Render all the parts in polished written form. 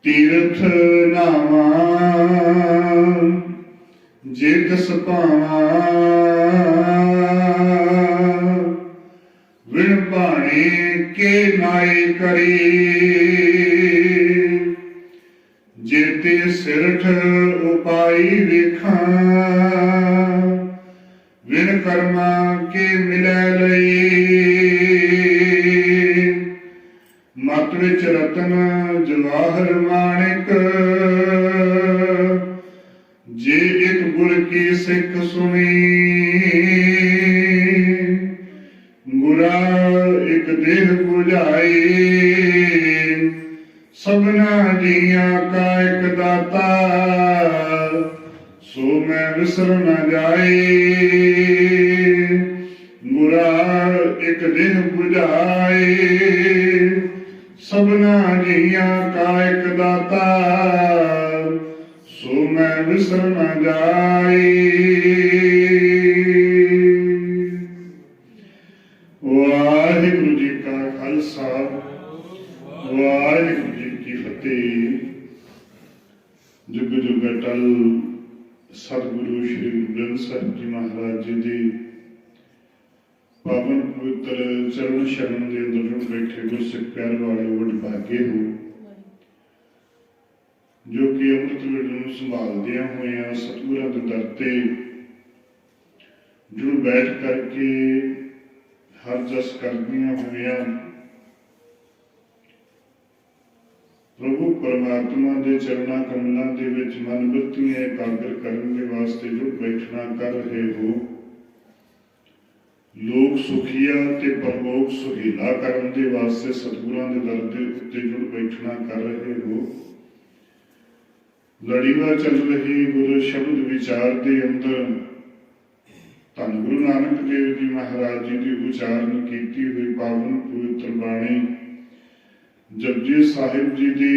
तीर्थ नावा जे कस पावा विण पाणी के नाई करी जेते सिरठ उपाई वेखा विण कर्मा के मिलै लई मत विच रतन जवाहर माणिक जे एक गुर की सिख सुनी गुरा एक देह बुझाई सबना जिया का एक दाता सो मैं विसर न जाए गुरा एक देह बुझाए सबना जिया का एक दाता सो मैं विसर न जाए। वाहिगुरु जी का खालसा वाहिगुरु जी की फतेह। जुग जुग अटल सतगुरु श्री गुरु ग्रंथ साहिब जी महाराज जी की पावन पवित्र चरण शरण के अंदर बैठे गुरसिख प्यार वाले वड भागे हो जो कि अमृत वेले संभालदिया हुए सतगुरां दे दर ते जुड़ बैठ करके हर जस करदिया हुए प्रभु परमात्मा के चरणा कमलों के विच मन वृत्तियां एकाग्र करने के वास्ते जुड़ बैठना कर रहे हो। लोक सुखिया ते परलोक सुहेला करने के वास्ते सतगुरां दे दर दे उत्ते जुड़ बैठना कर रहे हो। लड़ीवार चल रही गुरु शब्द विचार के अंदर धन गुरु नानक देव जी महाराज जी की उचारण की हुई पावन पवित्र बाणी जपजी साहिब जी की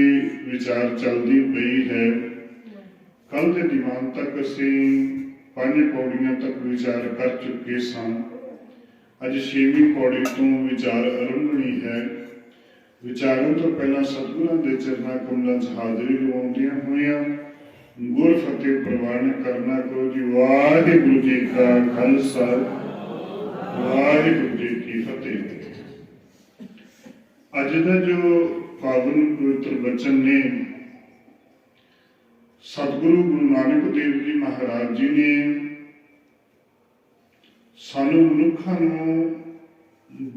विचार चलती पई है। कल के दीवान तक असी 5 पौड़ियां तक विचार कर चुके सन। अज 6वीं पौड़ी तो विचार आरंभनी है। विचारों तो पहला सतगुरां दे चरना कमलों च हाजरी लवाउंदियां होइयां गुर फतेह प्रवान करना करो जी। वाहिगुरु जी का खालसा वाहिगुरु जी की फतेह। अज का जो पावन पवित्र वचन ने सतगुरु गुरु नानक देव जी महाराज जी ने सानू मनुखा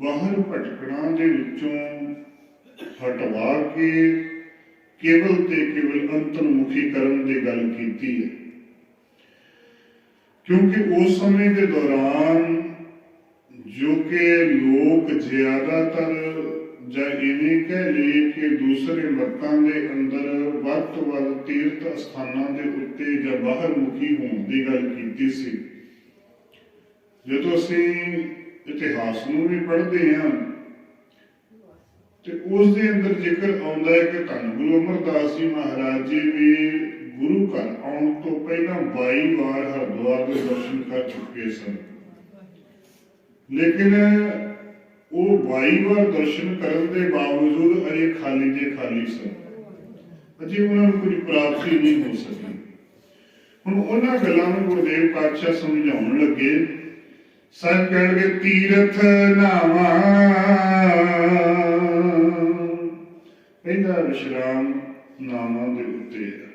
बाहर भटकना दे विचों हटवा के केवल ते केवल अंतर्मुखी करन दी गल कीती है। क्योंकि उस समय के दौरान जो कि लोग ज्यादातर ਜਾਂ इवें कह लीए कि दूसरे मतां दे अंदर वध तो वध तीर्थ स्थानां दे उत्ते जां बाहर मुखी होण दी गल कीती सी। जदों असीं इतिहास नूं भी पढ़दे हां ते उस दे अंदर जिक्र आउंदा है कि धन गुरु अमरदास जी महाराज जी भी गुरु घर आउण तो पहलां 22 वार हरिद्वार दे दर्शन कर चुके सन। लेकिन वो 22 बार दर्शन करने के बावजूद अरे खाली दे खाली सन। अजे उन्होंने कोई प्राप्ति नहीं हो सकी। हुण उन्हां गल्लां नूं गुरदेव पातशाह समझाउण लगे। साहिब कहणगे तीरथ नावा पहला विश्राम नावां दे उत्ते है।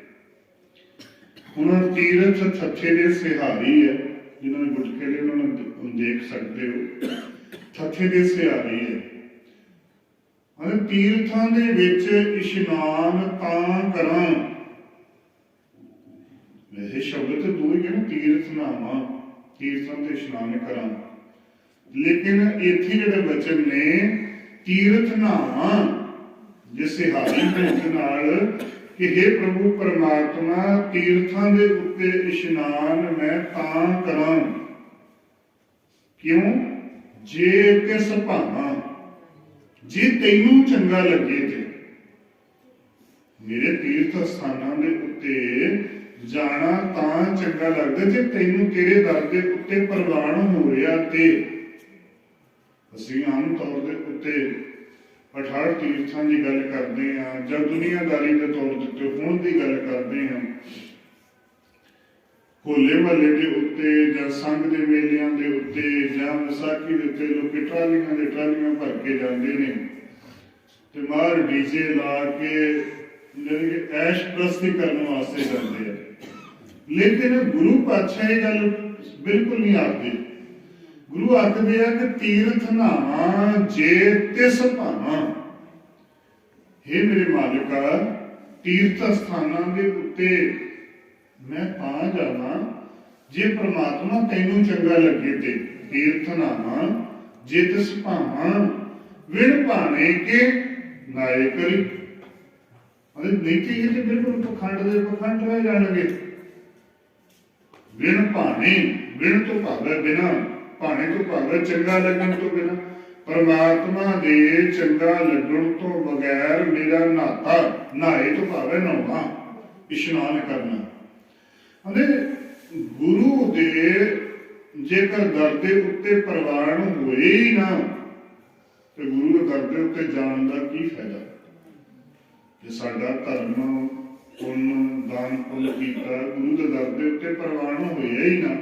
हुण तीरथ थत्थे दे सिहारी है जिन्हां ने गुटके दे उन्होंने देख सकते हो थत्थे दे सिहारी है। तीर्थां दे विच इशनान तां करां वैसे शब्द तो दो ही है ना तीर्थ नावा तीर्थां ते इशनान करां। लेकिन इत्थे जिहड़े वचन ने तीर्थ नावा जिस सिहारी होण नाल कि हे प्रभु परमात्मा तीर्थां दे उत्ते इशनान मैं तां करां क्यों जे किस भावां जे तैनू चंगा लगे ते मेरे तीर्थ स्थानां दे उत्ते जाना तां चंगा लगदा जे तैनू तेरे दर दे उत्ते प्रवान हो रहा ते असीं आम तौर दे उत्ते 68 तीर्थां की गल करते हैं जब दुनियादारी के तौर पर ਹੋਲੇ ਮਹੱਲੇ ਦੇ ਉੱਤੇ ਜਾਂ ਸੰਘ ਦੇ ਮੇਲਿਆਂ ਦੇ ਉੱਤੇ ਜਾਂ ਵਿਸਾਖੀ ਦੇ ਉੱਤੇ ਲੋਕ ਟਰਾਲੀਆਂ ਦੇ ਟਰਾਲੀਆਂ ਭਰ ਕੇ ਜਾਂਦੇ ਨੇ ਤੇ ਮਾਰ ਡੀਜੇ ਲਾ ਕੇ ਜਾਣੀ ਕਿ ਐਸ਼ ਪ੍ਰਸਤੀ ਕਰਨ ਵਾਸਤੇ ਜਾਂਦੇ ਆ। ਲੇਕਿਨ ਗੁਰੂ ਪਾਤਸ਼ਾਹ ਇਹ ਗੱਲ ਬਿਲਕੁਲ ਨਹੀਂ ਆਖਦੇ। ਗੁਰੂ ਆਖਦੇ ਆ ਕਿ ਤੀਰਥ ਨਾਵਾਂ ਜੇ ਤਿਸ ਭਾਵਾਂ, हे ਮੇਰੇ ਮਾਲਿਕਾ ਤੀਰਥ ਸਥਾਨਾਂ ਦੇ ਉੱਤੇ ਮੈਂ ਤਾਂ ਜਾਵਾਂ ਜੇ ਪ੍ਰਮਾਤਮਾ ਤੈਨੂੰ ਚੰਗਾ ਲੱਗੇ ਤੇ। ਤੀਰਥ ਨਾਵਾਂ ਜੇ ਤਿਸ ਭਾਵਾਂ ਵਿਣ ਭਾਣੇ ਕੇ ਨਾਏ ਕਰੀ। ਨਹੀਂ ਤੇ ਇਹ ਤੇ ਬਿਲਕੁਲ ਪਖੰਡ ਦੇ ਪਖੰਡ ਰਹਿ ਜਾਣਗੇ। ਵਿਣ ਭਾਣੇ, ਵਿਣ ਤੋਂ ਭਾਵੇਂ ਬਿਨਾਂ, ਭਾਣੇ ਤੋਂ ਭਾਵੇਂ ਚੰਗਾ ਲੱਗਣ ਤੋਂ ਬਿਨਾਂ। ਪਰਮਾਤਮਾ ਦੇ ਚੰਗਾ ਲੱਗਣ ਤੋਂ ਬਗੈਰ ਮੇਰਾ ਨਾਤਾ, ਨਹਾਏ ਤੋਂ ਭਾਵੇਂ ਨਹਾਉਣਾ, ਇਸ਼ਨਾਨ ਕਰਨਾ। ਗੁਰੂ ਦੇ ਜੇਕਰ ਦਰ ਦੇ ਉੱਤੇ ਪ੍ਰਵਾਨ ਹੋਏ ਹੀ ਨਾ ਤੇ ਗੁਰੂ ਦੇ ਦਰ ਦੇ ਉੱਤੇ ਜਾਣ ਦਾ ਕੀ ਫਾਇਦਾ। ਜੇ ਸਾਡਾ ਧਰਮ ਪੁੰਨ ਦਾਨ ਪੁੰਨ ਕੀਤਾ, ਗੁਰੂ ਦੇ ਦਰ ਦੇ ਉੱਤੇ ਪ੍ਰਵਾਨ ਹੋਇਆ ਹੀ ਨਾ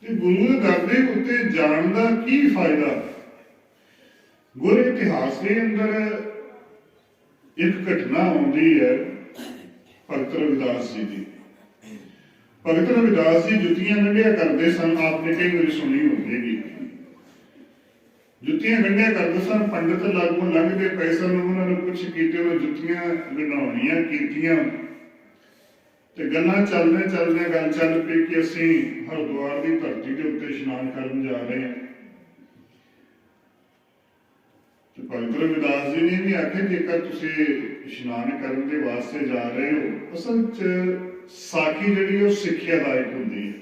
ਤੇ ਗੁਰੂ ਦੇ ਦਰ ਦੇ ਉੱਤੇ ਜਾਣ ਦਾ ਕੀ ਫਾਇਦਾ। ਗੁਰ ਇਤਿਹਾਸ ਦੇ ਅੰਦਰ ਇੱਕ ਘਟਨਾ ਆਉਂਦੀ ਹੈ ਭਗਤ ਰਵਿਦਾਸ ਜੀ ਦੀ। ਭਗਤ ਰਵਿਦਾਸ ਜੀ ਜੁੱਤੀਆਂ ਗੰਢਿਆ ਕਰਦੇ ਸਨ। ਆਪਨੇ ਕਈ ਵਾਰੀ ਸੁਣੀ ਹੋਵੇਗੀ। ਜੁੱਤੀਆਂ ਗੰਢਿਆ ਕਰਦੇ ਸਨ। ਪੰਡਿਤ ਲਾਗੋਂ ਲੰਘਦੇ ਪਏ ਸਨ, ਉਹਨਾਂ ਨੂੰ ਕੁਛ ਕੀਤੇ, ਉਹ ਜੁੱਤੀਆਂ ਗੰਢਾਉਣੀਆਂ ਕੀਤੀਆਂ ਤੇ ਗੱਲਾਂ ਚੱਲਦੇ ਗੱਲ ਚੱਲ ਪਈ ਕਿ ਅਸੀਂ ਹਰਿਦੁਆਰ ਦੀ ਧਰਤੀ ਦੇ ਉੱਤੇ ਇਸ਼ਨਾਨ ਕਰਨ ਜਾ ਰਹੇ ਹਾਂ। ਤੇ ਭਗਤ ਰਵਿਦਾਸ ਜੀ ਨੇ ਵੀ ਆਖਿਆ ਜੇਕਰ ਤੁਸੀਂ ਇਸ਼ਨਾਨ ਕਰਨ ਦੇ ਵਾਸਤੇ ਜਾ ਰਹੇ ਹੋ, ਅਸਲ 'ਚ ਸਾਖੀ ਜਿਹੜੀ ਉਹ ਸਿੱਖਿਆਦਾਇਕ ਹੁੰਦੀ ਹੈ,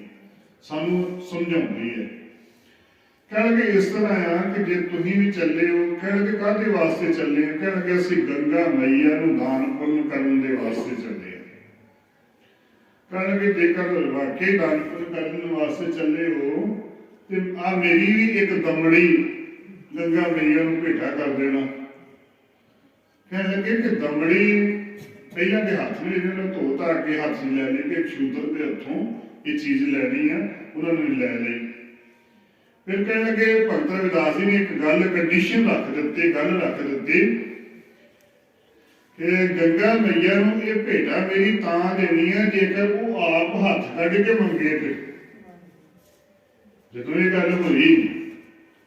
ਸਾਨੂੰ ਸਮਝਾਉਂਦੀ ਹੈ। ਕਹਿਣਗੇ ਇਸ ਤਰ੍ਹਾਂ ਆ ਕਿ ਜੇ ਤੁਸੀਂ ਵੀ ਚੱਲੇ ਹੋ, ਕਹਿਣਗੇ ਕਾਹਦੇ ਵਾਸਤੇ ਚੱਲੇ ਆ, ਕਹਿਣਗੇ ਅਸੀਂ ਗੰਗਾ ਮਈਆ ਨੂੰ ਦਾਨ ਪੁੰਨ ਕਰਨ ਦੇ ਵਾਸਤੇ ਚੱਲੇ ਆ। ਕਹਿਣਗੇ ਜੇਕਰ ਵਾਕਈ ਦਾਨ ਪੁੰਨ ਕਰਨ ਵਾਸਤੇ ਚੱਲੇ ਹੋ ਤੇ ਆ ਮੇਰੀ ਵੀ ਇੱਕ ਦਮੜੀ ਗੰਗਾ ਮਈਆ ਨੂੰ ਭੇਟਾ ਕਰ ਦੇਣਾ। ਕਹਿਣ ਲੱਗੇ ਕਿ ਦਮੜੀ ਪਹਿਲਾਂ ਦੇ ਹੱਥ ਵਿੱਚ ਇਹਨਾਂ ਨੂੰ ਧੋ ਧਾ ਕੇ ਹੱਥ ਲੈ ਲਈ ਕਿ ਸ਼ੂਦਰ ਦੇ ਹੱਥੋਂ ਇਹ ਚੀਜ਼ ਲੈਣੀ ਆ, ਉਹਨਾਂ ਨੇ ਲੈ ਲਈ। ਫਿਰ ਕਹਿਣ ਲੱਗੇ ਭਗਤ ਰਵਿਦਾਸ ਜੀ ਨੇ ਇੱਕ ਗੱਲ ਕੰਡੀਸ਼ਨ ਰੱਖ ਦਿੱਤੀ ਕਿ ਗੰਗਾ ਮਈਆ ਨੂੰ ਇਹ ਭੇਟਾ ਮੇਰੀ ਤਾਂ ਦੇਣੀ ਹੈ ਜੇਕਰ ਉਹ ਆਪ ਹੱਥ ਕੱਢ ਕੇ ਮੰਗੇ ਤੇ। ਜਦੋਂ ਇਹ ਗੱਲ ਹੋਈ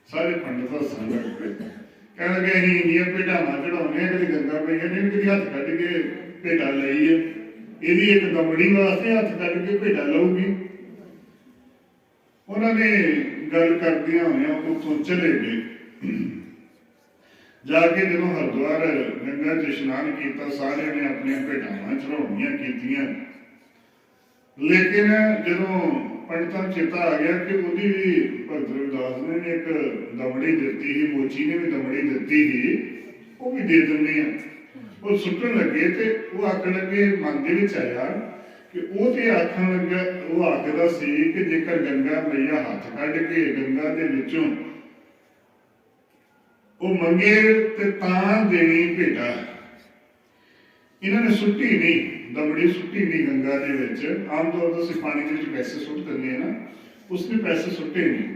ਸਾਰੇ ਪੰਡਤ ਹੱਸਣ ਲੱਗ ਪਏ। ਕਹਿਣ ਲੱਗੇ ਅਸੀਂ ਇੰਨੀਆਂ ਭੇਟਾਵਾਂ ਚੜਾਉਂਦੇ ਹਾਂ, ਕਦੇ ਗੰਗਾ ਮਈਆ ਨੇ ਕਦੀ ਹੱਥ ਕੱਢ ਕੇ ਭੇਟਾ ਲਈ ਹੈ, ਇਹਦੀ ਇੱਕ ਦਮੜੀ ਵਾਸਤੇ ਹੱਥ ਕੱਢ ਕੇ ਭੇਟਾ ਲਊਗੀ। ਉਹਨਾਂ ਨੇ ਗੱਲ ਕਰਦਿਆਂ ਹੋਇਆਂ ਉੱਥੋਂ ਚਲੇ ਗਏ। ਜਾ ਕੇ ਜਦੋਂ ਹਰਿਦੁਆਰ ਗੰਗਾ 'ਚ ਇਸ਼ਨਾਨ ਕੀਤਾ, ਸਾਰਿਆਂ ਨੇ ਆਪਣੀਆਂ ਭੇਟਾਵਾਂ ਚੜਾਉਣੀਆਂ ਕੀਤੀਆਂ। ਲੇਕਿਨ ਜਦੋਂ ਪੰਡਤਾਂ ਨੂੰ ਚੇਤਾ ਆ ਗਿਆ ਕਿ ਉਹਦੀ ਵੀ ਭਗਤ ਰਵਿਦਾਸ ਨੇ ਇੱਕ ਦਮੜੀ ਦਿੱਤੀ ਸੀ, ਮੋਚੀ ਨੇ ਵੀ ਦਮੜੀ ਦਿੱਤੀ ਸੀ, ਉਹ ਵੀ ਦੇ ਦਿੰਦੇ ਆ। ਉਹ ਸੁੱਟਣ ਲੱਗੇ ਤੇ ਉਹ ਆਖਣ ਲੱਗੇ, ਮਨ ਦੇ ਵਿੱਚ ਆਇਆ ਕਿ ਉਹ ਤੇ ਆਖਣ ਲੱਗਾ, ਉਹ ਆਖਦਾ ਸੀ ਕਿ ਜੇਕਰ ਗੰਗਾ ਮਈਆ ਹੱਥ ਕੱਢ ਕੇ ਗੰਗਾ ਦੇ ਵਿੱਚੋਂ ਉਹ ਮੰਗੇ ਤੇ ਤਾਂ ਦੇਣੀ ਭੇਟਾ। ਇਹਨਾਂ ਨੇ ਸੁੱਟੀ ਨਹੀਂ, ਦਮੜੀ ਸੁੱਟੀ ਨਹੀਂ ਗੰਗਾ ਦੇ ਵਿੱਚ। ਆਮ ਤੌਰ ਤੇ ਅਸੀਂ ਪਾਣੀ ਦੇ ਵਿੱਚ ਪੈਸੇ ਸੁੱਟ ਦਿੰਦੇ ਆ ਨਾ, ਉਸਨੇ ਪੈਸੇ ਸੁੱਟੇ ਨਹੀਂ।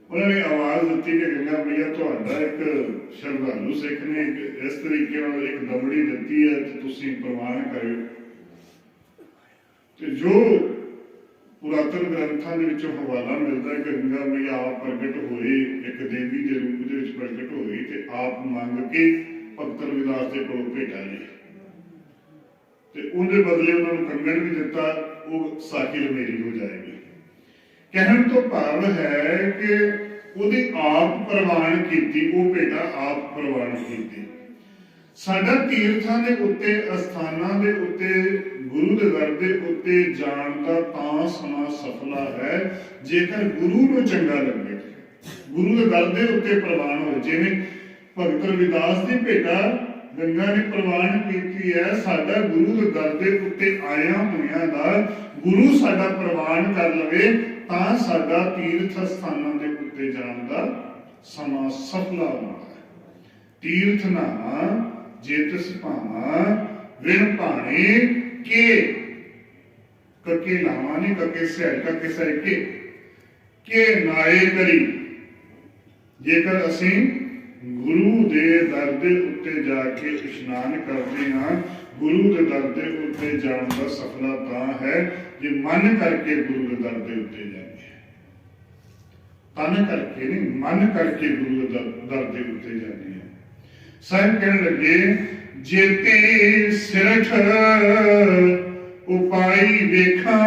ਉਹਨਾਂ ਨੇ ਆਵਾਜ਼ ਦਿੱਤੀ ਕਿ ਗੰਗਾ ਮਈਆ ਤੁਹਾਡਾ ਇੱਕ ਸ਼ਰਧਾਲੂ ਸਿੱਖ ਨੇ ਇਸ ਤਰੀਕੇ ਨਾਲ ਇੱਕ ਦਮੜੀ ਦਿੱਤੀ ਹੈ ਤੇ ਤੁਸੀਂ ਪ੍ਰਵਾਨ ਕਰਿਓ। ਤੇ ਜੋ ਪੁਰਾਤਨ ਗ੍ਰੰਥਾਂ ਦੇ ਵਿੱਚੋਂ ਹਵਾਲਾ ਮਿਲਦਾ ਹੈ ਕਿ ਗੰਗਾ ਮਈਆ ਆਪ ਪ੍ਰਗਟ ਹੋਏ, ਇੱਕ ਦੇਵੀ ਦੇ ਰੂਪ ਦੇ ਵਿੱਚ ਪ੍ਰਗਟ ਹੋਈ ਤੇ ਆਪ ਮੰਗ ਕੇ ਭਗਤ ਰਵਿਦਾਸ ਦੇ ਕੋਲ ਭੇਟਾ ਲਈ ਤੇ ਉਹਦੇ ਬਦਲੇ ਉਹਨਾਂ ਨੂੰ ਕੰਗਣ ਵੀ ਦਿੱਤਾ। ਉਹ ਸਾਖੀ ਲਮੇਰੀ ਹੋ ਜਾਏਗੀ। ਕਹਿਣ ਤੋਂ ਭਾਵ ਹੈ ਕਿ ਉਹਦੀ ਆਪ ਪ੍ਰਵਾਨ ਕੀਤੀ, ਉਹ ਭੇਟਾ ਆਪ ਪ੍ਰਵਾਨ ਕੀਤੀ। ਸਾਡਾ ਤੀਰਥਾਂ ਦੇ ਉੱਤੇ, ਅਸਥਾਨਾਂ ਦੇ ਉੱਤੇ, ਗੁਰੂ ਦੇ ਦਰ ਦੇ ਉੱਤੇ ਜਾਣ ਦਾ ਤਾਂ ਸਮਾਂ ਸਫਲਾ ਹੈ ਜੇਕਰ ਗੁਰੂ ਨੂੰ ਚੰਗਾ ਲੱਗੇ, ਗੁਰੂ ਦੇ ਦਰ ਦੇ ਉੱਤੇ ਪ੍ਰਵਾਨ ਹੋਏ। ਜਿਵੇਂ ਭਗਤ ਰਵਿਦਾਸ ਦੀ ਭੇਟਾ ਗੰਗਾ ਨੇ ਪ੍ਰਵਾਨ ਕੀਤੀ ਹੈ, ਸਾਡਾ ਗੁਰੂ ਦੇ ਦਰ ਦੇ ਉੱਤੇ ਆਇਆ ਹੋਇਆਂ ਦਾ ਗੁਰੂ ਸਾਡਾ ਪ੍ਰਵਾਨ ਕਰ ਲਵੇ ਤਾਂ ਸਾਡਾ ਤੀਰਥ ਸਥਾਨਾਂ ਦੇ ਉੱਤੇ ਜਾਣ ਦਾ ਸਮਾਂ ਸਫਲਾ ਹੁੰਦਾ ਹੈ। ਤੀਰਥ ਨਾ ਜੇ ਤਿਸ ਭਾਵਾਂ ਵਿਣ ਭਾਣੇ ਕੇ, कके लावा नहीं, कके सिहाई, कके सैके के नाए करी। जेकर असी गुरु दे दर दे उत्ते जाके इशनान करते हैं, गुरु के दर दे उत्ते जान का सफला तां है जे मन करके गुरु के दर दे उत्ते जाते हैं। तन करके नहीं, मन करके गुरु के दर दे उत्ते जाते हैं। साहिब कहने लगे जेते सिरठ उपाई वेखा।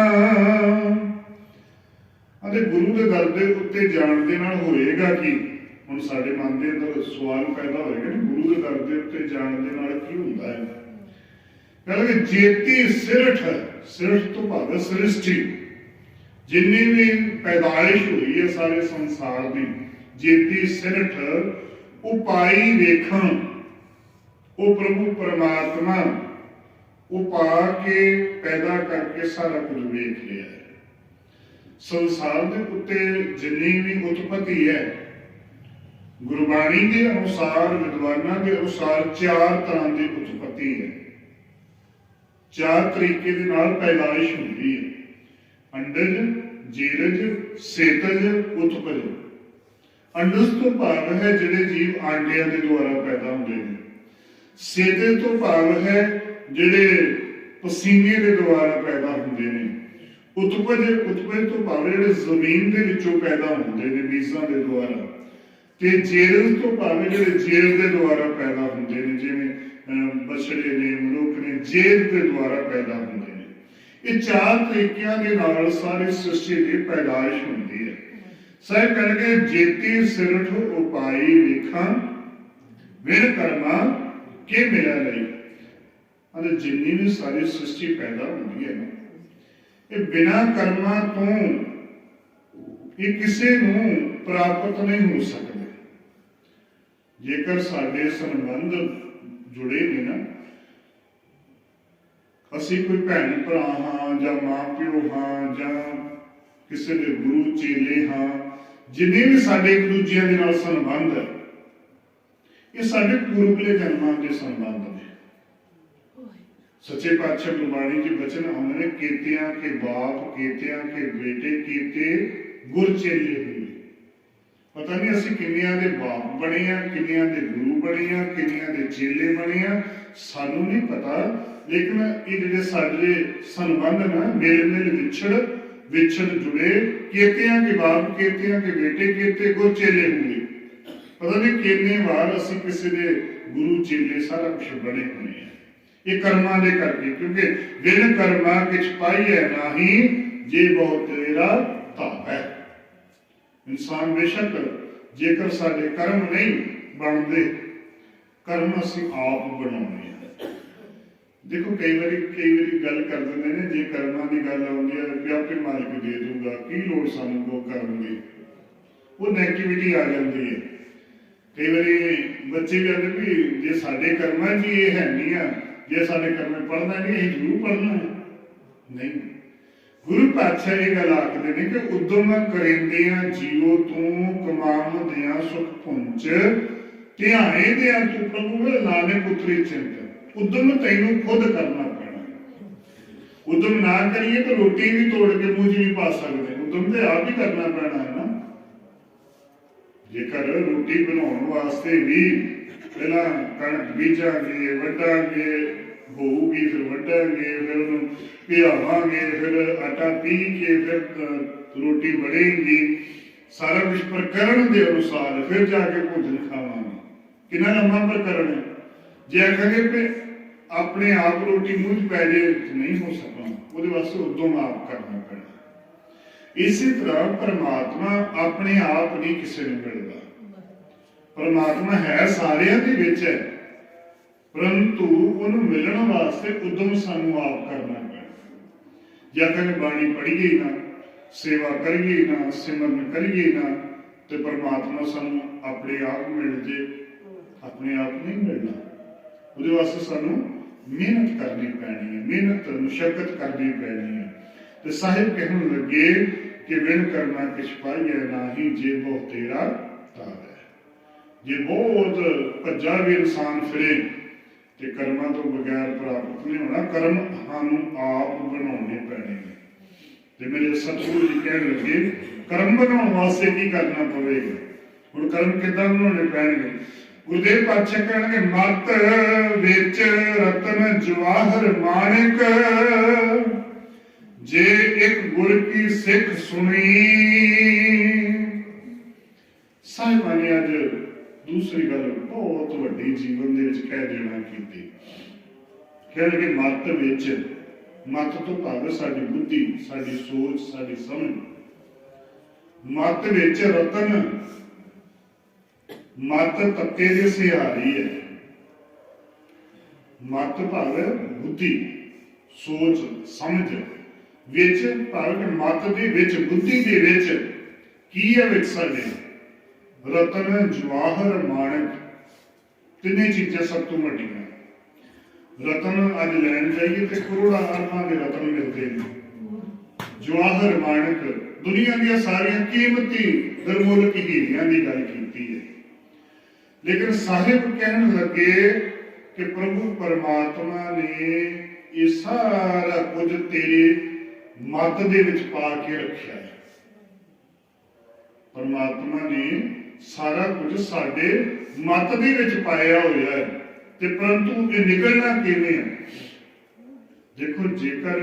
गुरु के दर दे उत्ते जान दे नाल होएगा कि हुण साडे मन दे अंदर सवाल पैदा होएगा कि गुरु के दर दे उत्ते जान दे नाल की हुंदा है। कहलगे जेती सिरठ, सिरठ तो भाव सृष्टि, जिन्नी भी पैदाइश हुई है सारे संसार की, जेती सिरठ उपाई वेखण, वो प्रभु परमात्मा उपा के पैदा करके सारा कुछ वेख लिया है। संसार के उत्ते जिन्नी भी उत्पत्ति है, गुरबाणी के अनुसार, विद्वाना के अनुसार चार तरह की उत्पत्ति है, चार तरीके के नाल पैदाइश होती है। अंडज, जीरज, सेतज, उत्पज। अंडज तो भाव है जिहड़े जीव आंडिया के द्वारा पैदा होते हैं। सेतज तो भाव है जिहड़े पसीने के द्वारा पैदा होते हैं। उत्पज, उत्पज तो भाव जिहड़े जमीन के विचों पैदा होते हैं बीजां के द्वारा। ते जेरज तो भाव जिहड़े जेल के द्वारा पैदा होते हैं, जिवें बछड़े ने, मनुख ने जेल के द्वारा पैदा होते हैं। ये चार तरीकों के नाल सारी सृष्टि की पैदाइश होती है। साहिब कहणगे जेती सिरठ उपाई वेखा, विण कर्मा के मिला लई। जिन्नी भी सारी सृष्टि पैदा होती है ना, ये बिना कर्मा तो ये किसी नूं प्राप्त नहीं हो सकते। जेकर साडे संबंध जुड़े ने ना, असी कोई भैन भरा हाँ, जां मां प्यो हाँ, जां किसी के गुरु चेले हाँ, जिन्ने भी साडे एक दूजिਆਂ ਦੇ ਨਾਲ संबंध है, ये साडे पूर्वले जन्मां के संबंध ने। सच्चे पातशाह गुरबाणी के वचन आਉਂਦੇ ਨੇ, केतियां के बाप, केतियां के बेटे, केते गुर चेले हुए। पता नहीं असी किन्नियां दे बाप बने आ, किन्नियां दे गुरु बने आ, किन्नियां दे चेले बने आ, सानू नहीं पता। लेकिन ये जिहड़े साडे संबंध ना, मेल मेल विछड़ जुड़े, केतियां के बाप, केतियां के बेटे, केते गुर चेले हुए। पता नहीं कितने बार असी किसी दे गुरु चेले सारा कुछ बने हुए हैं। ये कर्मा दे करके, क्योंकि बिन कर्मा किछ पाई है नाही, जे बहुत तेरा ताप है। इंसान बेशक जेकर साडे कर्म नहीं बनते, कर्म असी आप बनाने हैं। देखो कई बारी गल कर देंगे ने, जे कर्मां की गल आउंदी है कि आपे मालिक दे दूंगा, की लोड़ सानू को कर्म दी, वो नैगेटिविटी आ जाती है। कई बारी बच्चे भी आते भी जे साडे कर्मां च ये है नहीं आ, जे साडे कर्म पढ़ना नहीं, ये जरूर पढ़ना है नहीं। गुरु पातशाह ये गल आखदे ने कि उद्यम करेंदियां जीवो तू कमावदियां सुख पुंज, ध्याने दियां तू प्रभु नानक पुत्री चिंत। उद्यम तैनू खुद करना पैना। उद्यम ना करिए तो रोटी भी तोड़ के मुंह च नहीं पा सकते, उद्यम तो आप ही करना पैना है ना। जेकर रोटी बनाने वास्ते भी पहला कणक बीजांगे, वड्डांगे, होगी, फिर वड्डांगे, फिर उन्हें पियावांगे, फिर आटा पी के फिर रोटी बढ़ेगी, सारा कुछ प्रकरण के अनुसार फिर जाके भोजन खावांगे। कितना लंबा प्रकरण है। जे आखेंगे पे अपने आप रोटी मुंह च पै जाए नहीं हो सकता, वो वास्ते उद्यम आप करना पैना। इसी तरह परमात्मा अपने आप नहीं किसी ने मिलता। परमात्मा है सारिਆਂ ਦੇ ਵਿੱਚ है, परंतु ਉਹਨੂੰ मिलने वास्ते उद्यम सानू आप करना पैना। जे आखेंगे बाणी पढ़िए ना, सेवा करिए ना, सिमरन करिए ना, तो परमात्मा सानू अपने आप मिल जे, अपने आप नहीं मिलना। ਉਹਦੇ वास्ते सानू मेहनत करनी पैनी है, मेहनत मुशक्कत करनी पैनी है। तो साहिब कहने लगे कि विण करना किछ पाइए नाही, जे बहुत तेरा तार है। जे बहुत भज्जा भी इंसान फिरे तो कर्मां तो बगैर प्राप्त नहीं होना। कर्म सानू आप बनाने पैने। ਤੇ ਮੇਰੇ ਸਤਿਗੁਰੂ ਜੀ ਕਹਿਣ ਲੱਗੇ ਕਰਮ ਬਣਾਉਣ ਵਾਸਤੇ ਕੀ ਕਰਨਾ ਪਵੇਗਾ। ਹੁਣ ਕਰਮ ਕਿੱਦਾਂ ਬਣਾਉਣੇ ਪੈਣਗੇ। ਗੁਰਦੇਵ ਪਾਤਸ਼ਾਹ ਕਹਿਣਗੇ ਮਤ ਵਿੱਚ ਰਤਨ ਜਵਾਹਰ ਮਾਣਿਕ, ਜੇ ਇੱਕ ਗੁਰ ਕੀ ਸਿੱਖ ਸੁਣੀ। ਸਾਹਿਬਾਂ ਨੇ ਅੱਜ ਦੂਸਰੀ ਗੱਲ ਬਹੁਤ ਵੱਡੀ ਜੀਵਨ ਦੇ ਵਿੱਚ ਕਹਿ ਦੇਣਾ ਕੀਤੀ। ਕਹਿੰਦੇ ਮਤ ਵਿੱਚ, ਮਤ ਤੋਂ ਭਾਵ ਸਾਡੀ ਬੁੱਧੀ, ਸਾਡੀ ਸੋਚ, ਸਾਡੀ ਸਮਝ। ਮਤ ਵਿੱਚ ਰਤਨ, ਮਤ ਤੱਕੇ ਦੇ ਸਿਹਾਰੀ ਹੈ। ਮਤ ਭਾਵ ਬੁੱਧੀ, ਸੋਚ, ਸਮਝ। ਵਿੱਚ ਭਾਵ ਮਤ ਦੇ ਵਿੱਚ, ਬੁੱਧੀ ਦੇ ਵਿੱਚ ਕੀ ਹੈ ਵਿੱਚ ਸਾਡੇ ਰਤਨ ਜਵਾਹਰ ਮਾਣਕ। ਤਿੰਨੇ ਚੀਜ਼ਾਂ ਸਭ ਤੋਂ ਵੱਡੀਆਂ। ਰਤਨ ਅੱਜ ਲੈਣ ਜਾਈਏ ਤੇ ਕਰੋੜਾਂ ਅਰਬਾਂ ਦੇ ਰਤਨ ਮਿਲਦੇ ਨੇ। ਜਵਾਹਰ ਮਾਣਕ ਦੁਨੀਆ ਦੀਆਂ ਸਾਰੀਆਂ ਕੀਮਤੀ ਦਰਮੁਲਕ ਹੀਰਿਆਂ ਦੀ ਗੱਲ ਕੀਤੀ ਹੈ। ਲੇਕਿਨ ਸਾਹਿਬ ਕਹਿਣ ਲੱਗੇ ਕਿ ਪ੍ਰਭੂ ਪਰਮਾਤਮਾ ਨੇ ਇਹ ਸਾਰਾ ਕੁਝ ਤੇਰੇ ਮਤ ਦੇ ਵਿੱਚ ਪਾ ਕੇ ਰੱਖਿਆ ਹੈ। ਪਰਮਾਤਮਾ ਨੇ ਸਾਰਾ ਕੁਝ ਸਾਡੇ ਮਤ ਦੇ ਵਿੱਚ ਪਾਇਆ ਹੋਇਆ ਹੈ, ਤੇ ਪਰੰਤੂ ਇਹ ਨਿਕਲਣਾ ਕਿਵੇਂ ਹੈ। ਦੇਖੋ, ਜੇਕਰ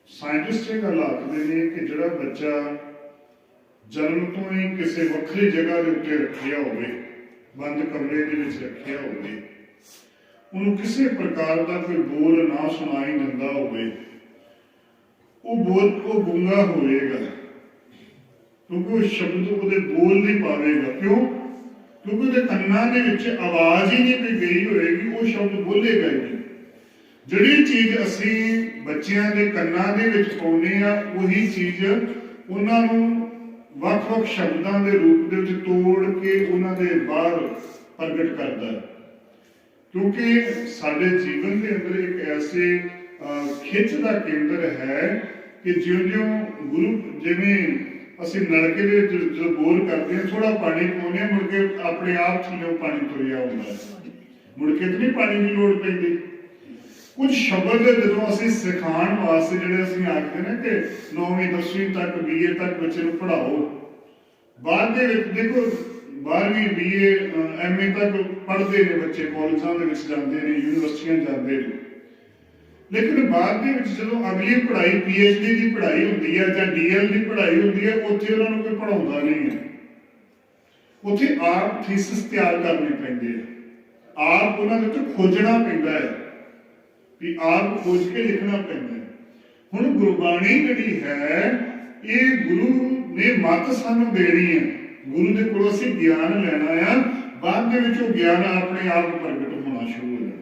ਸਾਇੰਟਿਸਟ ਇਹ ਗੱਲ ਆਖਦੇ ਨੇ ਕਿ ਜਿਹੜਾ ਬੱਚਾ ਜਨਮ ਤੋਂ ਹੀ ਕਿਸੇ ਵੱਖਰੀ ਜਗ੍ਹਾ ਦੇ ਉੱਤੇ ਰੱਖਿਆ ਹੋਵੇ, ਬੰਦ ਕਮਰੇ ਦੇ ਵਿੱਚ ਰੱਖਿਆ ਹੋਵੇ, ਉਹਨੂੰ ਕਿਸੇ ਪ੍ਰਕਾਰ ਦਾ ਕੋਈ ਬੋਲ ਨਾ ਸੁਣਾਈ ਦਿੰਦਾ ਹੋਵੇ, ਉਹ ਗੂੰਗਾ ਹੋਵੇਗਾ, ਕਿਉਂਕਿ ਉਹ ਸ਼ਬਦ ਉਹਦੇ ਬੋਲ ਨਹੀਂ ਪਾਵੇਗਾ। ਕਿਉਂ? ਕਿਉਂਕਿ ਉਹਦੇ ਕੰਨਾਂ ਦੇ ਵਿੱਚ ਆਵਾਜ਼ ਹੀ ਨਹੀਂ ਕੋਈ ਗਈ ਹੋਏਗੀ, ਉਹ ਸ਼ਬਦ ਬੋਲੇਗਾ ਹੀ ਨਹੀਂ। ਜਿਹੜੀ ਚੀਜ਼ ਅਸੀਂ ਬੱਚਿਆਂ ਦੇ ਕੰਨਾਂ ਦੇ ਵਿੱਚ ਪਾਉਂਦੇ ਆ, ਉਹੀ ਚੀਜ਼ ਉਹਨਾਂ ਨੂੰ ਵੱਖ-ਵੱਖ ਸ਼ਬਦਾਂ ਦੇ ਰੂਪ ਦੇ ਵਿੱਚ ਤੋੜ ਕੇ ਉਹਨਾਂ ਦੇ ਬਾਹਰ ਪ੍ਰਗਟ ਕਰਦਾ ਹੈ। ਕਿਉਂਕਿ ਸਾਡੇ ਜੀਵਨ ਦੇ ਅੰਦਰ ਇੱਕ ਐਸੇ ਖਿੱਚ ਦਾ ਕੇਂਦਰ ਹੈ ਕਿ ਜਿਉਂ-ਜਿਉਂ ਗੁਰੂ, ਜਿਵੇਂ ਅਸੀਂ ਨਲਕੇ ਦੇ ਵਿੱਚ ਜਦੋਂ ਬੋਰ ਕਰਦੇ ਹਾਂ, ਥੋੜਾ ਪਾਣੀ ਪਾਉਂਦੇ ਹਾਂ, ਮੁੜ ਕੇ ਆਪਣੇ ਆਪ ਥੱਲੇ ਪਾਣੀ ਤੁਰਿਆ ਹੁੰਦਾ ਹੈ, ਮੁੜ ਕੇ ਤਾਂ ਨਹੀਂ ਪਾਣੀ ਦੀ ਲੋੜ ਪੈਂਦੀ। ਕੁਝ ਸ਼ਬਦ ਜਦੋਂ ਅਸੀਂ ਸਿਖਾਉਣ ਵਾਸਤੇ, ਜਿਹੜੇ ਅਸੀਂ ਆਖਦੇ ਨੇ ਕਿ 9ਵੀਂ 10ਵੀਂ ਤੱਕ BA ਤੱਕ ਬੱਚੇ ਨੂੰ ਪੜ੍ਹਾਓ, ਬਾਅਦ ਦੇ ਵਿੱਚ ਦੇਖੋ 12ਵੀਂ BA MA ਤੱਕ ਪੜ੍ਹਦੇ ਨੇ ਬੱਚੇ, ਕਾਲਜਾਂ ਦੇ ਵਿੱਚ ਜਾਂਦੇ ਨੇ, ਯੂਨੀਵਰਸਿਟੀਆਂ ਜਾਂਦੇ ਨੇ, ਲੇਕਿਨ ਬਾਅਦ ਦੇ ਵਿੱਚ ਜਦੋਂ ਅਗਲੀ ਪੜ੍ਹਾਈ PhD ਦੀ ਪੜ੍ਹਾਈ ਹੁੰਦੀ ਹੈ ਜਾਂ DL ਦੀ ਪੜ੍ਹਾਈ ਹੁੰਦੀ ਹੈ, ਉੱਥੇ ਉਹਨਾਂ ਨੂੰ ਕੋਈ ਪੜ੍ਹਾਉਂਦਾ ਨਹੀਂ ਹੈ। ਉੱਥੇ ਆਪ ਥੀਸਿਸ ਤਿਆਰ ਕਰਨੇ ਪੈਂਦੇ ਆ, ਆਪ ਉਹਨਾਂ ਦੇ ਉੱਤੇ ਖੋਜਣਾ ਪੈਂਦਾ ਹੈ, ਵੀ ਆਪ ਖੋਜ ਕੇ ਲਿਖਣਾ ਪੈਂਦਾ ਹੈ। ਹੁਣ ਗੁਰਬਾਣੀ ਜਿਹੜੀ ਹੈ, ਇਹ ਗੁਰੂ ਨੇ ਮੱਤ ਸਾਨੂੰ ਦੇਣੀ ਹੈ, ਗੁਰੂ ਦੇ ਕੋਲੋਂ ਅਸੀਂ ਗਿਆਨ ਲੈਣਾ ਆ, ਬਾਅਦ ਦੇ ਵਿੱਚ ਉਹ ਗਿਆਨ ਆਪਣੇ ਆਪ ਪ੍ਰਗਟ ਹੋਣਾ ਸ਼ੁਰੂ ਹੋ ਜਾਂਦਾ।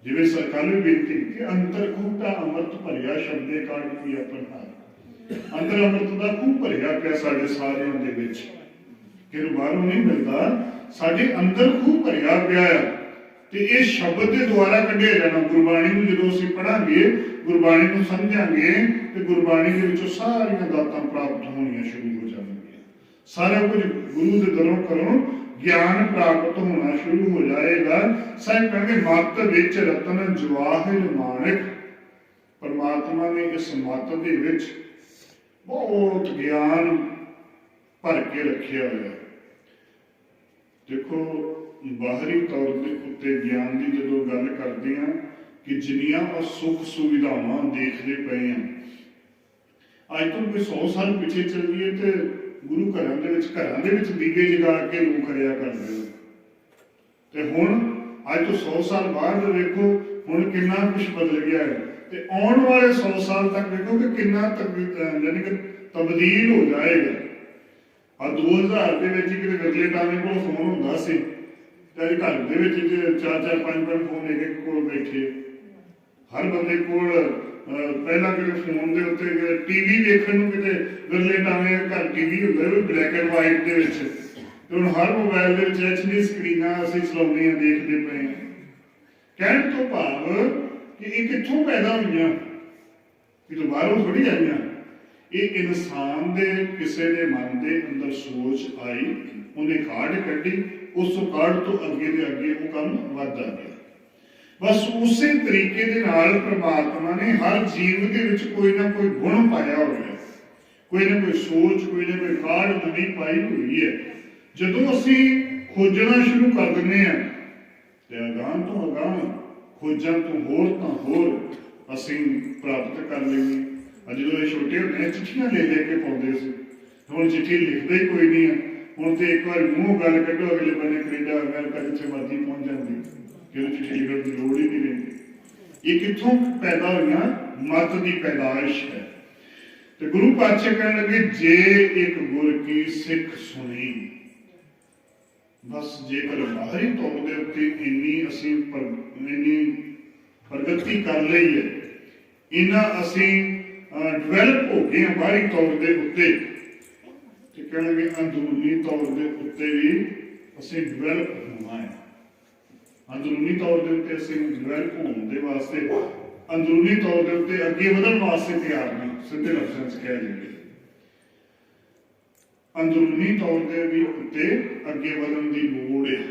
ਜਿਵੇਂ ਸਰਕਾਰ ਨੇ ਬੇਨਤੀ ਕੀਤੀ, ਅੰਤਰ ਖੂਹ ਦਾ ਅੰਮ੍ਰਿਤ ਭਰਿਆ ਸ਼ਬਦੇ ਕਾਢ ਕੀ ਆਪਨ ਹਾਰ। ਅੰਦਰ ਅੰਮ੍ਰਿਤ ਦਾ ਖੂਹ ਭਰਿਆ ਪਿਆ ਸਾਡੇ ਸਾਰਿਆਂ ਦੇ ਵਿੱਚ, ਕਿਹਨੂੰ ਬਾਹਰੋਂ ਨਹੀਂ ਮਿਲਦਾ, ਸਾਡੇ ਅੰਦਰ ਖੂਹ ਭਰਿਆ ਪਿਆ ਆ, ਤੇ ਇਹ ਸ਼ਬਦ ਦੇ ਦੁਆਰਾ ਕੱਢਿਆ ਜਾਣਾ। ਗੁਰਬਾਣੀ ਨੂੰ ਜਦੋਂ ਅਸੀਂ ਪੜ੍ਹਾਂਗੇ, ਗੁਰਬਾਣੀ ਨੂੰ ਸਮਝਾਂਗੇ, ਤੇ ਗੁਰਬਾਣੀ ਦੇ ਵਿੱਚੋਂ ਸਾਰੀਆਂ ਦਾਤਾਂ ਪ੍ਰਾਪਤ ਹੋਣੀਆਂ ਸ਼ੁਰੂ ਹੋ ਜਾਣਗੀਆਂ। ਸਾਰਾ ਕੁਝ ਗੁਰੂ ਦੇ ਦਰੋਂ ਕਰੋ ਗਿਆਨ ਪ੍ਰਾਪਤ ਹੋਣਾ ਸ਼ੁਰੂ ਹੋ ਜਾਏਗਾ। ਸਾਹਿਬ ਕਹਿੰਦੇ ਮੱਤ ਵਿੱਚ ਰਤਨ ਜਵਾਹਰ ਮਾਣਕ। ਪਰਮਾਤਮਾ ਨੇ ਇਸ ਮੱਤ ਦੇ ਵਿੱਚ ਬਹੁਤ ਗਿਆਨ ਭਰ ਕੇ ਰੱਖਿਆ ਹੋਇਆ। ਦੇਖੋ, ਬਾਹਰੀ ਤੌਰ ਦੇ ਉੱਤੇ ਗਿਆਨ ਦੀ ਜਦੋਂ ਗੱਲ ਕਰਦੇ ਹਾਂ ਕਿ ਜਿੰਨੀਆਂ ਸੁੱਖ ਸੁਵਿਧਾਵਾਂ ਦੇਖਦੇ ਪਏ ਹਾਂ, ਅੱਜ ਤੋਂ ਕੋਈ 100 ਸਾਲ ਪਿੱਛੇ ਚੱਲ ਗਏ ਤੇ ਗੁਰੂ ਘਰਾਂ ਦੇ ਵਿੱਚ ਦੀਵੇ ਜਗਾ ਕੇ ਲੋਕ ਕਰਿਆ ਕਰਦੇ ਹੋ, ਤੇ ਹੁਣ ਅੱਜ ਤੋਂ 100 ਸਾਲ ਬਾਅਦ ਵੇਖੋ ਹੁਣ ਕਿੰਨਾ ਕੁਛ ਬਦਲ ਗਿਆ ਹੈ, ਤੇ ਆਉਣ ਵਾਲੇ 100 ਸਾਲ ਤੱਕ ਵੇਖੋ ਕਿ ਕਿੰਨਾ ਯਾਨੀ ਕਿ ਤਬਦੀਲ ਹੋ ਜਾਏਗਾ। ਆ 2000 ਦੇ ਵਿੱਚ ਕਿਤੇ ਵਿਰਲੇ ਟਾਵੇਂ ਕੋਲ ਫੋਨ ਹੁੰਦਾ ਸੀ, ਤੇ ਘਰ ਦੇ ਵਿੱਚ 4-4 5-5 ਫੋਨ ਇੱਕ ਕੋਲ ਬੈਠੇ, ਹਰ ਬੰਦੇ ਕੋਲ। ਪਹਿਲਾਂ ਕਿਤੇ ਫੋਨ ਦੇ ਉੱਤੇ TV ਵੇਖਣ ਨੂੰ ਕਿਤੇ ਵਿਰਲੇ ਟਾਵੇਂ ਘਰ TV ਹੁੰਦਾ ਵੀ ਬਲੈਕ ਐਂਡ ਵਾਈਟ ਦੇ ਵਿੱਚ, ਤੇ ਹੁਣ ਹਰ ਮੋਬਾਈਲ ਦੇ ਵਿੱਚ HD ਸਕਰੀਨਾਂ ਅਸੀਂ ਚਲਾਉਂਦੇ ਹਾਂ, ਦੇਖਦੇ ਪਏ ਹਾਂ। ਕਹਿਣ ਤੋਂ ਭਾਵ ਕਿ ਇਹ ਕਿੱਥੋਂ ਪੈਦਾ ਹੋਈਆਂ, ਕਿਤੋਂ ਬਾਹਰੋਂ ਥੋੜੀ ਆਈਆਂ। ਇਹ ਇਨਸਾਨ ਦੇ ਕਿਸੇ ਦੇ ਮਨ ਦੇ ਅੰਦਰ ਸੋਚ ਆਈ, ਉਹਨੇ ਕਾਢ ਕੱਢੀ, ਉਸ ਕਾਢ ਤੋਂ ਅੱਗੇ ਦੇ ਅੱਗੇ ਉਹ ਕੰਮ ਵੱਧਦਾ ਗਿਆ। बस उसी तरीके दे नाल परमात्मा ने हर जीव के विच कोई ना कोई गुण पाया हुआ है, कोई ना कोई सोच, कोई ना कोई काढ़ नवी पाई हुई है। जदों असी खोजना शुरू कर दिंदे हैं ते अगां तो अगां खोजां तो होर असी प्राप्त कर लेंगे। जो छोटे होंदे चिट्ठियां ले के पाउंदे सी, हुण चिट्ठी लिखदे ही कोई नहीं है। हुण तो एक बार मूँह गल कड्डो अगले बने कनेडा अमेरिका जिथे मर्जी पहुंच जाती, कि चिट्ठी लिखण की लोड़ ही नहीं रही। ये कित्थों पैदा हुई? मत की पैदाइश है। तो गुरु पातशाह कहने लगे, जे एक गुर की सिख सुनी, बस जेकर बाहरी तौर के उत्ते इन्नी असी इन्नी प्रगति कर ली है, इन्ना असी डिवेलप हो गए बाहरी तौर के उत्ते, तो कहने लगे अंदरूनी तौर के उत्ते भी असी डिवेलप होना है। अंदरूनी तौर के उत्ते असी डिवेलप होने वास्ते, अंदरूनी तौर के उत्ते अगे वधन वास्ते तैयार नहीं, सीधे लफ्ज़ां च कह देंगे। अंदरूनी तौर के भी उत्ते अगे वधन की लोड़ है,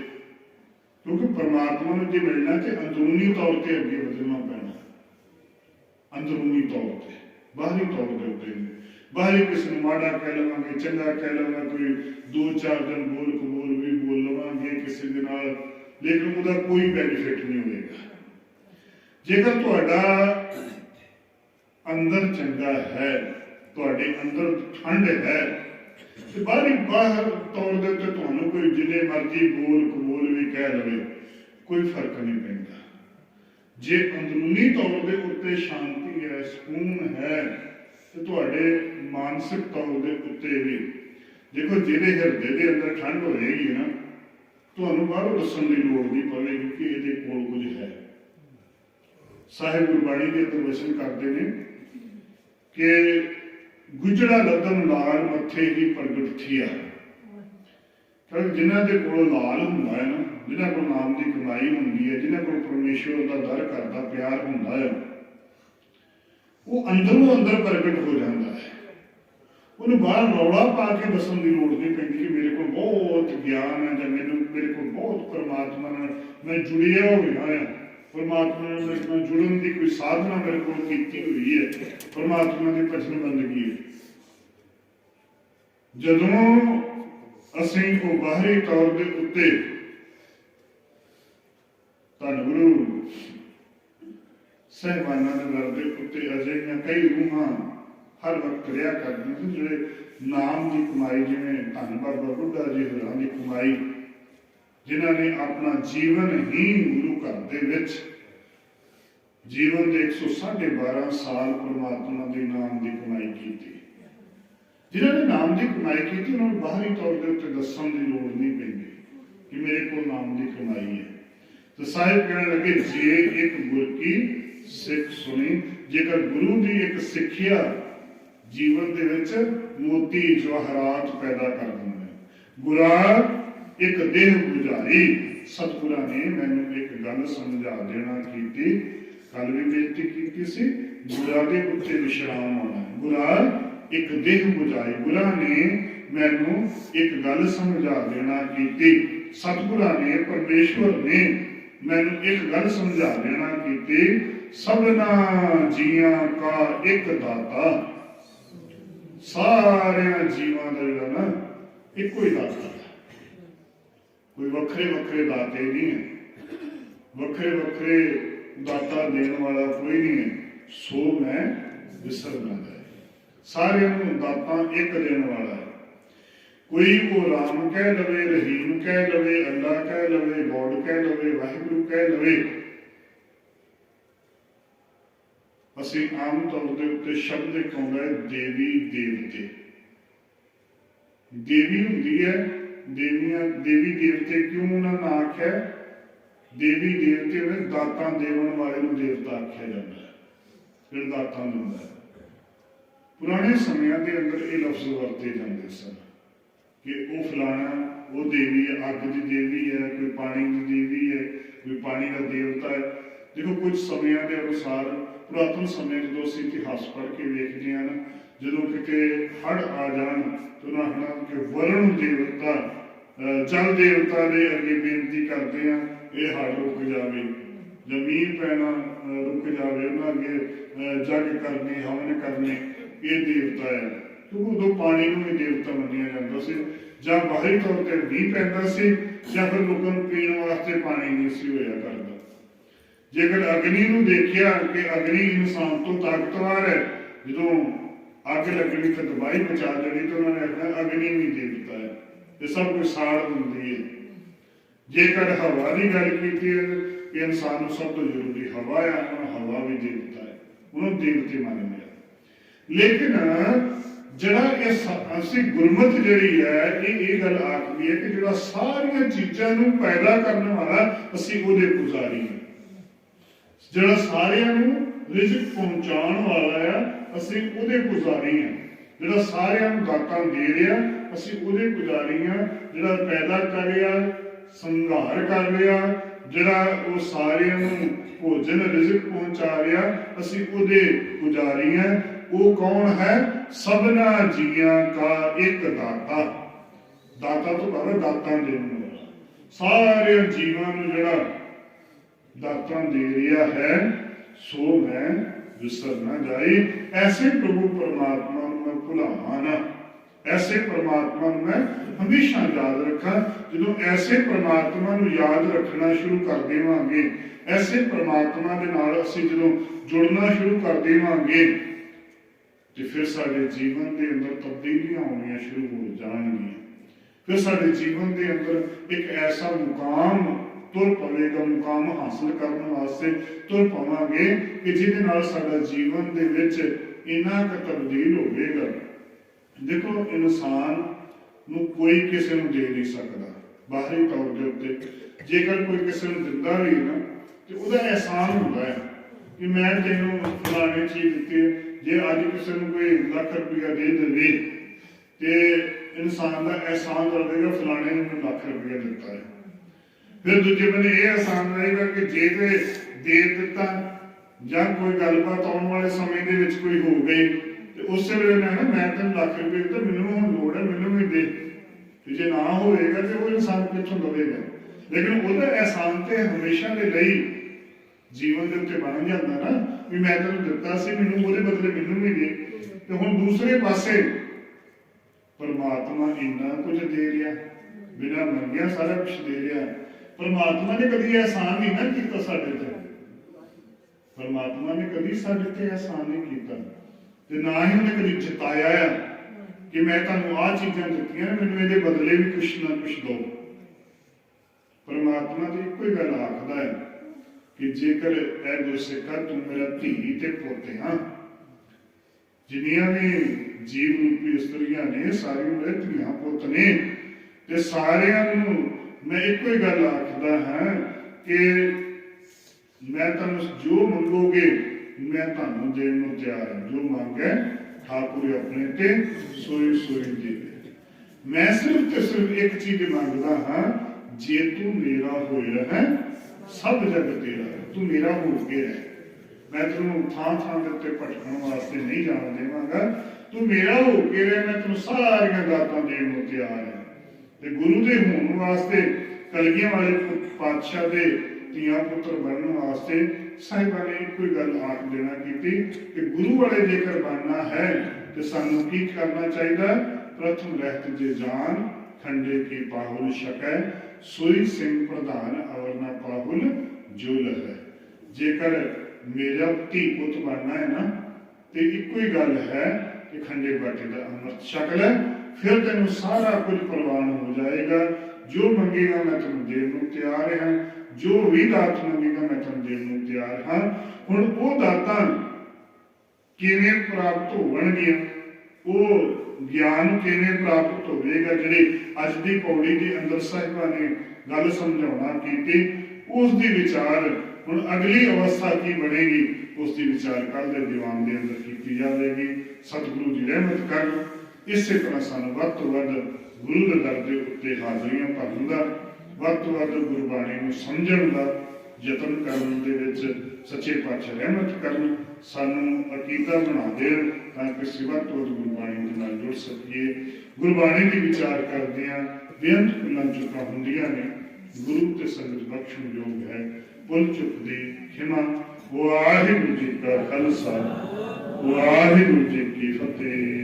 क्योंकि परमात्मा नूं जे मिलना तो अंदरूनी तौर पर अगे वधना पैना। अंदरूनी तौर पर, बाहरी तौर के उत्ते बाहरी किसी को माड़ा कह लवांगे, चंगा कह लवांगे, कोई दो चार दिन बोल कबूल भी बोल लवांगे किसी के नाल, लेकिन उसका कोई बेनिफिट नहीं होगा। जेकर तुहाडा अंदर चंगा है, तुहाडे अंदर ठंड है, तो बाहर तौर के उत्ते तुहानूं कोई जिन्ने मर्जी बोल कबूल भी कह लवे, कोई फर्क नहीं पैंदा। जे अंदरूनी तौर के उत्ते शांति है, सुकून है, तो तुहाडे मानसिक तौर के उत्ते भी देखो, जिहदे हिरदे के अंदर ठंड होएगी ना, तुहानूं बाहरों दस्सण की लोड़ नहीं पवेगी कि इहदे कोल कुछ है। साहिब गुरबाणी के अंदर वचन करते हैं कि गुजड़ा लदम लाल मत्थे ही प्रगट थिया। जिन्हां दे कोल लाल हुंदा है ना, जिन्हां कोल नाम की कमाई हुंदी है, जिन्हां कोल परमेश्वर का दर करता प्यार हुंदा है, वो अंदरों अंदर प्रगट हो जाता है। उन्हें बाहर रौला पा के दसन की लोड़ नहीं पैंदी कि मेरे को बहुत ज्ञान है, मेरे को बहुत परमात्मा मैं जुड़िया हुआ है, परमात्मा ने जुड़न की कोई साधना मेरे को की हुई है, परमात्मा की भजन बंदगी है। जदों असीं वो बाहरी तौर के उत्ते धन गुरु साहिबाना के दर के उत्ते अजिहियां कई रूहां हर वक्त रिहा करदियां सी, जिहड़े नाम की कमाई, जिवें धन बाबा बुढ़ा जी होरां की कमाई, जिन्हां ने अपना जीवन ही गुरु घर दे विच जीवन के 112.5 साल परमात्मा के नाम की कमाई की। जिन्होंने नाम की कमाई की, उन्होंने बाहरी तौर के उत्ते दस्सण की लोड़ नहीं पैंदी कि मेरे को नाम की कमाई है। तो साहिब कहने लगे, जे एक गुर की सिख सुनी, जेकर गुरु की एक सिक्ख्या जीवन के विच मोती जवाहरात पैदा कर दिंदा है। गुरा एक देह बुझाई, सतगुरा ने मैनू एक गल समझा देना की, कल भी बेनती की सी, गुरा के उत्ते विश्राम होना। गुरा एक देह बुझाई, गुरा ने मैनू एक गल समझा देना की, सतगुरा ने परमेश्वर ने मैनू एक गल समझा देना की, सबना जियां का एक दाता, सारे जीवां दा जिहड़ा ना इक्को ही दाता, कोई वखरे वखरे दाते नहीं है, वखरे वखरे दाता देने वाला कोई नहीं है। सो मैं विसर ना जाए, सारे दाता एक देने वाला है। कोई वो राम कह लवे, रहीम कह लवे, अल्लाह कह लवे, गॉड कह लवे, वाहिगुरु कह लवे। असी आम तौर के उत्ते शब्द एक आउंदा है देवी देवते। देवी हुंदी है, देवियां देवी देवते क्यों उन्होंने ना आख्या? देवी देवते में दाता देवन वाले नूं देवता आख्या जाता है, फिर दाता दिंदा है। पुराने समय के अंदर ये लफ्ज वरते जाते सन कि वो फलाना वो देवी है, अग की देवी है, कोई पानी की देवी है, कोई पानी का देवता है। देखो कुछ समय के अनुसार पुरातन समय जो असीं इतिहास पढ़ के देखते हैं ना, जो किते हड़ आ जान तो उन्होंने कि वरुण देवता जल देवता ने अगे बेनती करते हैं ये हड़ रुक जाए, जमीन पैना रुक जाए, उन्होंने अगे जग करनी, हवन करने, ये देवता है। क्योंकि उदों पानी को भी देवता मनिया जाता से, या बाहरी तौर पर मीह पैंदा सी, या फिर लोगों को पीने वास्ते पानी नहीं सी होया करता। जेकर अग्नि को देखिया कि अग्नि इंसान तो ताकतवर है, जो अग लगनी तो तबाही मचा देनी, तो उन्होंने आखना अग्नि भी देवता है, ये सब कुछ साड़ होंगी है। जेकर हवा की गल की इंसान सब तो जरूरी हवा है, हवा भी देवता है, उन्होंने देवते मान लिया। लेकिन जरा असी गुरमत जी है ये गल आखदी है कि जो सारिया चीज़ों को पैदा करने वाला असी वो पुजारी हैं, जो सारिया रिजक पहुँचाने वाला है असी वो पुजारी हैं, जो सारिया दातां दे रहा असी वो पुजारी हैं, जो पैदा कर रहा संघार कर रहा, जरा वो सारिया भोजन रिजक पहुँचा रहा असी वो पुजारी हैं। वो कौन है? सबना जिया का एक दाता। दाता तो भावे दाता देने वाला, सारे जीवन जड़ा दाता दे रहा है, सो मैं विसर न जाए। ऐसे प्रभु परमात्मा मैं भुलावा ना, ऐसे परमात्मा मैं हमेशा याद रखा। जो ऐसे परमात्मा याद रखना शुरू कर देवांगे, ऐसे परमात्मा के नाल असीं जो जुड़ना शुरू कर देवांगे, तो फिर साडे जीवन के अंदर तब्दीलियां होनियां शुरू हो जाएंगी। फिर साडे जीवन के अंदर एक ऐसा मुकाम तुर पवेगा, मुकाम हासिल करने वास्ते तुर पवांगे कि जिहदे नाल साडा जीवन दे विच इन्ना क तब्दील होवेगा। देखो इंसान नूं कोई किसी नूं दे नहीं सकता बाहरी तौर के उत्ते। जेकर कोई किसी नूं दिंदा भी ना तो उहदा एहसान हुंदा है कि मैं तैनूं फलानी चीज़ दित्ती है। जे अज किसी को कोई लाख रुपया दे दे तो इंसान का एहसान रहेगा फलाने ने मैंने लाख रुपया दिता है। फिर दूजे बने ये एहसान रहेगा कि जे तो दे दिता या कोई गलबात आने वाले समय के कोई हो गई तो उस वे ना मैं तेन लाख रुपये दिता, मैनू हम लोड़ है, मैनू भी दे। तो जे ना होएगा तो वो इंसान कितों दवेगा। लेकिन वो एहसान तो हमेशा के लिए जीवन के उत्ते बन जाता ना भी मैं तेन दिता से, मैनू वो बदले मैनू भी दे। तो हम दूसरे पासे परमात्मा इन्ना कुछ दे रहा, बिना मंगिया सारा कुछ दे रहा। परमात्मा ने कभी एहसान नहीं ना किया साडे ते, परमात्मा ने कभी साडे ते एहसान नहीं किया, ते ना ही उन्हें कभी जताया है कि मैं तुहानू आ चीज़ां दित्तियां, मैनू इहदे बदले भी कुछ ना कुछ दो। परमात्मा तो इक्को ही गल आखदा है कि जेकर ए गुरसिखा तू मेरा धी ते पोते हाँ, जिन्नियां भी जीव रूपी स्त्रियां ने सारियां मेरे धियां पुत ने, ते सारियां नूं मैं इक्को ही गल आखदा हां कि मैं तुहानू जो मंगोगे मैं तुहानू देण नूं तैयार हां। जो मंगे ठाकुर अपने ते सोई सोई दे। मैं सिर्फ ते सिर्फ एक चीज मंगदा हां, जे तू मेरा होया है सब जग तेरा है, तू मेरा हो के रह। मैं तेनों थां थां दे उत्ते भटकण वास्ते नहीं जाण देवांगा, तू मेरा हो के रह। मैं तेनों सारियां दातां देण नूं तैयार हां। ते गुरु दे होण वास्ते कलगियां वाले पातशाह दे धीआं पुत्र बनने वास्ते साहिबां ने कोई गल आख देना की कि गुरु वाले जेकर बनना है तो सानू की करना चाहिए। प्रथम रहत जे जान खंडे की पाहुल शकै, सोई सिंह प्रधान अवर ना पाहुल जो है। जेकर मेरा धी पुत बनना है ना तो इको ही गल है कि खंडे बाटे का अमृत छक ले, फिर तेन सारा कुछ प्रवान हो जाएगा। जो मंगेगा मैं तेन देने को तैयार हाँ, जो भी दात मंगेगा मैं तेन देने को तैयार हाँ। हुण वो दातां किवें प्राप्त होणगियां, वो ज्ञान किवें प्राप्त होवेगा, जिहड़े अज दी पौड़ी के अंदर साहिबां ने गल समझाउणा कीती, उसकी विचार हुण अगली अवस्था की बनेगी, उसकी विचार कल के दीवान के अंदर की जाएगी। सतगुरु जी रहमत करन। इसे तरह सानू वध तो वध गुरु के दर के उत्ते हाजरियां भरन दा, वध तो वध गुरबाणी नूं समझण दा यतन करन दे विच सच्चे पातशाह रहमत करन। सानू अकीदा बना देण ताकि असीं वध तो वध गुरबाणी दे नाल जुड़ सकीए। गुरबाणी की विचार करदिआं बेअंत भुलां चुकां हुंदिआं ने, गुरु ते संगत बख्शण योग है। ਭੁੱਲ ਚੁੱਕ ਦੀ ਖਿਮਾ। ਵਾਹਿਗੁਰੂ ਜੀ ਕਾ ਖਾਲਸਾ, ਵਾਹਿਗੁਰੂ ਜੀ ਕੀ ਫਤਿਹ।